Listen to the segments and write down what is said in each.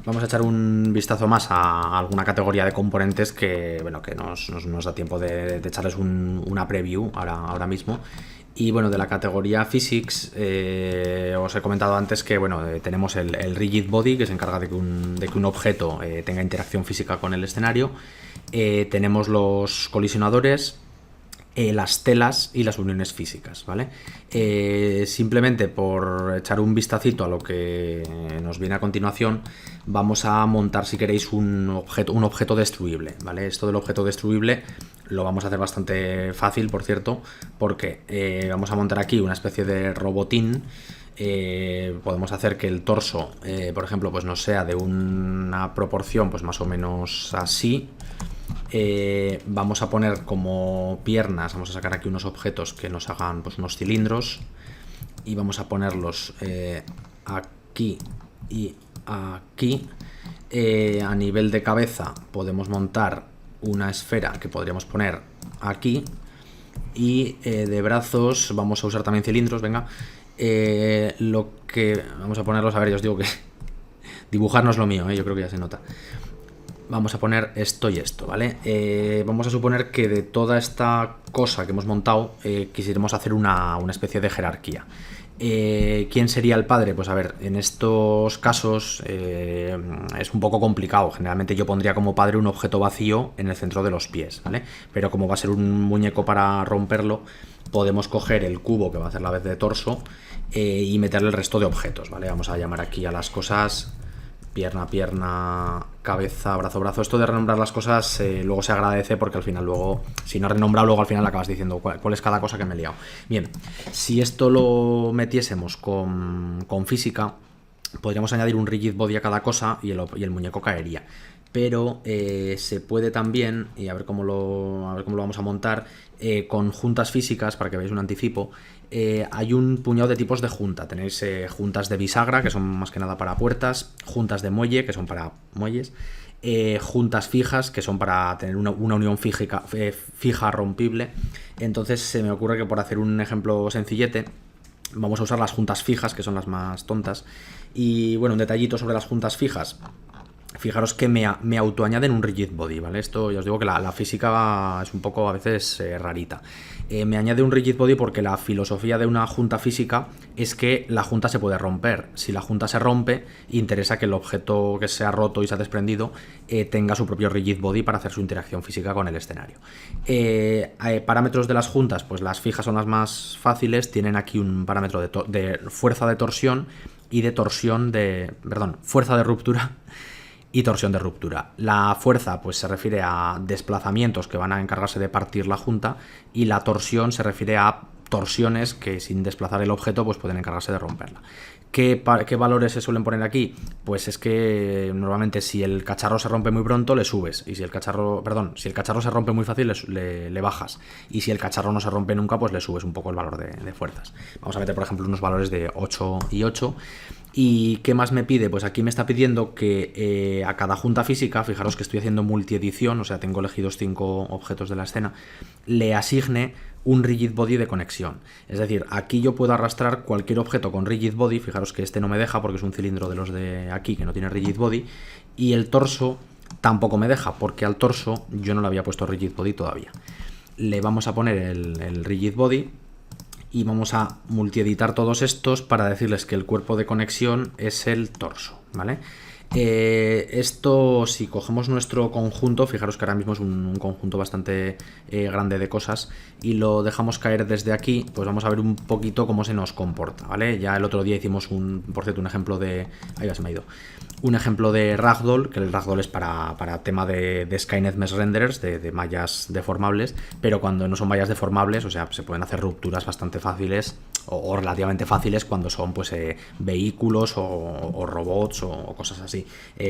Vamos a echar un vistazo más a alguna categoría de componentes que, bueno, que nos da tiempo de echarles una preview ahora mismo. Y bueno, de la categoría Physics, os he comentado antes que bueno, tenemos el Rigid Body, que se encarga de que un objeto tenga interacción física con el escenario. Tenemos los colisionadores, las telas y las uniones físicas, ¿vale? Simplemente por echar un vistacito a lo que nos viene a continuación, vamos a montar, si queréis, un objeto destruible, ¿vale? Esto del objeto destruible lo vamos a hacer bastante fácil, por cierto, porque vamos a montar aquí una especie de robotín. Podemos hacer que el torso, por ejemplo, pues nos sea de una proporción pues más o menos así. Vamos a poner como piernas, vamos a sacar aquí unos objetos que nos hagan pues unos cilindros y vamos a ponerlos aquí y aquí. A nivel de cabeza podemos montar una esfera que podríamos poner aquí, y de brazos vamos a usar también cilindros. Venga, lo que vamos a ponerlos, a ver, yo os digo que dibujar no es lo mío, yo creo que ya se nota. Vamos a poner esto y esto, ¿vale? Vamos a suponer que de toda esta cosa que hemos montado quisiéramos hacer una especie de jerarquía. ¿Quién sería el padre? Pues a ver, en estos casos es un poco complicado. Generalmente yo pondría como padre un objeto vacío en el centro de los pies, ¿vale? Pero como va a ser un muñeco para romperlo, podemos coger el cubo que va a hacer la vez de torso y meterle el resto de objetos, ¿vale? Vamos a llamar aquí a las cosas pierna, pierna, cabeza, brazo, brazo. Esto de renombrar las cosas luego se agradece, porque al final luego, si no has renombrado, luego al final acabas diciendo cuál es cada cosa que me he liado. Bien, si esto lo metiésemos con física, podríamos añadir un rigid body a cada cosa y el muñeco caería. Pero se puede también, y a ver cómo lo vamos a montar, con juntas físicas, para que veáis un anticipo. Hay un puñado de tipos de junta. Tenéis juntas de bisagra, que son más que nada para puertas, juntas de muelle, que son para muelles, juntas fijas, que son para tener una unión fija rompible. Entonces se me ocurre que, por hacer un ejemplo sencillete, vamos a usar las juntas fijas, que son las más tontas. Y bueno, un detallito sobre las juntas fijas. Fijaros que me autoañaden un rigid body, ¿vale? Esto ya os digo que la física es un poco a veces rarita. Me añade un rigid body porque la filosofía de una junta física es que la junta se puede romper. Si la junta se rompe, interesa que el objeto que se ha roto y se ha desprendido tenga su propio rigid body para hacer su interacción física con el escenario. Parámetros de las juntas, pues las fijas son las más fáciles. Tienen aquí un parámetro de fuerza de torsión y de fuerza de ruptura y torsión de ruptura. La fuerza pues se refiere a desplazamientos que van a encargarse de partir la junta, y la torsión se refiere a torsiones que, sin desplazar el objeto, pues pueden encargarse de romperla. ¿Qué valores se suelen poner aquí? Pues es que normalmente, si el cacharro se rompe muy pronto, le subes, y si el cacharro se rompe muy fácil, le bajas, y si el cacharro no se rompe nunca, pues le subes un poco el valor de fuerzas. Vamos a meter, por ejemplo, unos valores de 8 y 8. ¿Y qué más me pide? Pues aquí me está pidiendo que a cada junta física, fijaros que estoy haciendo multiedición, o sea, tengo elegidos 5 objetos de la escena, le asigne un rigid body de conexión. Es decir, aquí yo puedo arrastrar cualquier objeto con rigid body. Fijaros que este no me deja porque es un cilindro de los de aquí que no tiene rigid body, y el torso tampoco me deja porque al torso yo no le había puesto rigid body todavía. Le vamos a poner el rigid body y vamos a multieditar todos estos para decirles que el cuerpo de conexión es el torso, ¿vale? Esto, si cogemos nuestro conjunto, fijaros que ahora mismo es un conjunto bastante grande de cosas, y lo dejamos caer desde aquí, pues vamos a ver un poquito cómo se nos comporta, ¿vale? Ya el otro día hicimos por cierto, un ejemplo de... Ahí se me ha ido. Un ejemplo de Ragdoll, que el Ragdoll es para tema de Skynet Mesh Renderers, de mallas deformables, pero cuando no son mallas deformables, o sea, se pueden hacer rupturas bastante fáciles o relativamente fáciles cuando son pues vehículos o robots o cosas así.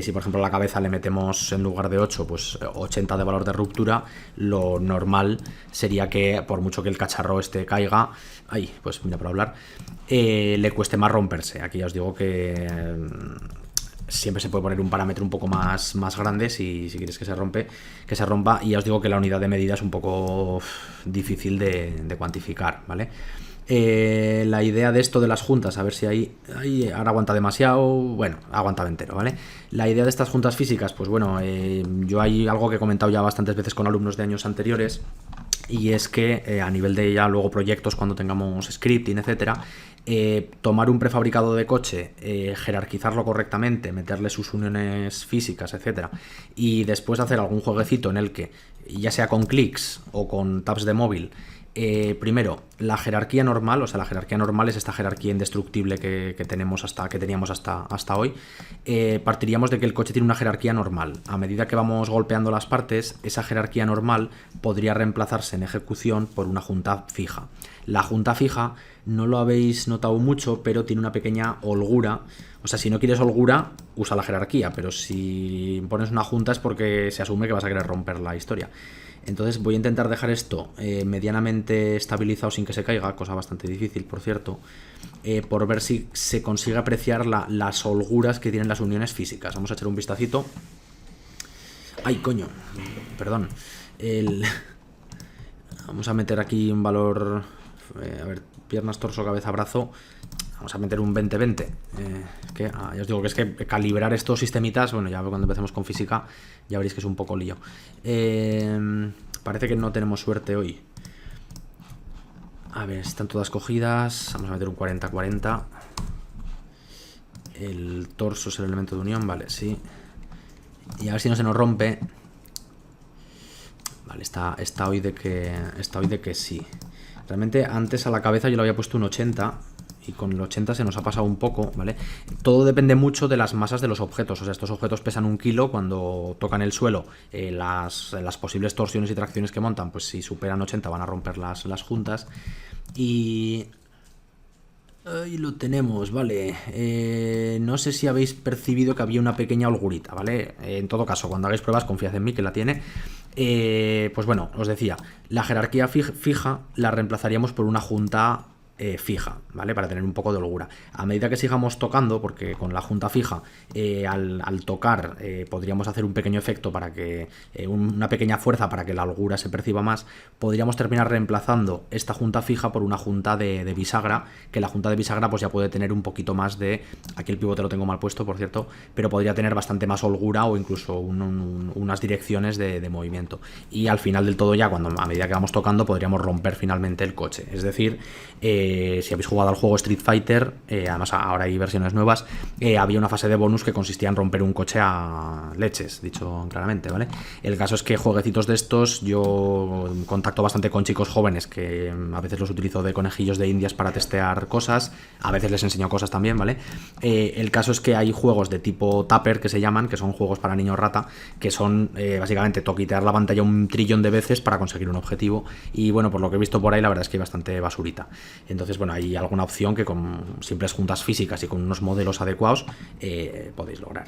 Si por ejemplo a la cabeza le metemos, en lugar de 8, pues 80 de valor de ruptura, lo normal sería que, por mucho que el cacharro caiga, pues mira, por hablar, le cueste más romperse. Aquí ya os digo que siempre se puede poner un parámetro un poco más grande si quieres que se rompa, y ya os digo que la unidad de medida es un poco difícil de cuantificar, ¿vale? La idea de esto de las juntas, a ver si ahí ahora aguanta demasiado, bueno, aguantaba entero, ¿vale? La idea de estas juntas físicas, pues bueno, yo hay algo que he comentado ya bastantes veces con alumnos de años anteriores, y es que a nivel de ya luego proyectos, cuando tengamos scripting, etcétera, tomar un prefabricado de coche, jerarquizarlo correctamente, meterle sus uniones físicas, etcétera, y después hacer algún jueguecito en el que, ya sea con clics o con tabs de móvil, primero, la jerarquía normal, o sea, la jerarquía normal es esta jerarquía indestructible que teníamos hasta hoy. Partiríamos de que el coche tiene una jerarquía normal. A medida que vamos golpeando las partes, esa jerarquía normal podría reemplazarse en ejecución por una junta fija. La junta fija no lo habéis notado mucho, pero tiene una pequeña holgura. O sea, si no quieres holgura, usa la jerarquía, pero si pones una junta es porque se asume que vas a querer romper la historia. Entonces voy a intentar dejar esto medianamente estabilizado sin que se caiga, cosa bastante difícil, por cierto, por ver si se consigue apreciar las holguras que tienen las uniones físicas. Vamos a echar un vistacito. ¡Ay, coño! Perdón. Vamos a meter aquí un valor... a ver, piernas, torso, cabeza, brazo. Vamos a meter un 20-20. Ya os digo que es que calibrar estos sistemitas, bueno, ya cuando empecemos con física, ya veréis que es un poco lío. Parece que no tenemos suerte hoy. A ver, están todas cogidas. Vamos a meter un 40-40. El torso es el elemento de unión, vale, sí. Y a ver si no se nos rompe. Vale, está hoy de que sí. Realmente antes a la cabeza yo le había puesto un 80 y con el 80 se nos ha pasado un poco, ¿vale? Todo depende mucho de las masas de los objetos. O sea, estos objetos pesan 1 kilo, cuando tocan el suelo, las posibles torsiones y tracciones que montan, pues si superan 80 van a romper las juntas. Y ahí lo tenemos, vale. No sé si habéis percibido que había una pequeña holgurita, ¿vale? En todo caso, cuando hagáis pruebas, confiad en mí que la tiene. Pues bueno, os decía, la jerarquía fija la reemplazaríamos por una junta fija, ¿vale? Para tener un poco de holgura. A medida que sigamos tocando, porque con la junta fija, al tocar, podríamos hacer un pequeño efecto para que, una pequeña fuerza para que la holgura se perciba más, podríamos terminar reemplazando esta junta fija por una junta de bisagra, que la junta de bisagra pues ya puede tener un poquito más de, aquí el pivote lo tengo mal puesto, por cierto, pero podría tener bastante más holgura o incluso unas direcciones de movimiento. Y al final del todo ya, a medida que vamos tocando, podríamos romper finalmente el coche. Es decir, si habéis jugado al juego Street Fighter, además ahora hay versiones nuevas, había una fase de bonus que consistía en romper un coche a leches, dicho claramente, ¿vale? El caso es que jueguecitos de estos, yo contacto bastante con chicos jóvenes que a veces los utilizo de conejillos de indias para testear cosas, a veces les enseño cosas también, ¿vale? El caso es que hay juegos de tipo Tupper, que se llaman, que son juegos para niños rata, que son básicamente toquitear la pantalla 1 trillón de veces para conseguir un objetivo, y bueno, por lo que he visto por ahí, la verdad es que hay bastante basurita. Entonces, bueno, hay alguna opción que con simples juntas físicas y con unos modelos adecuados podéis lograr.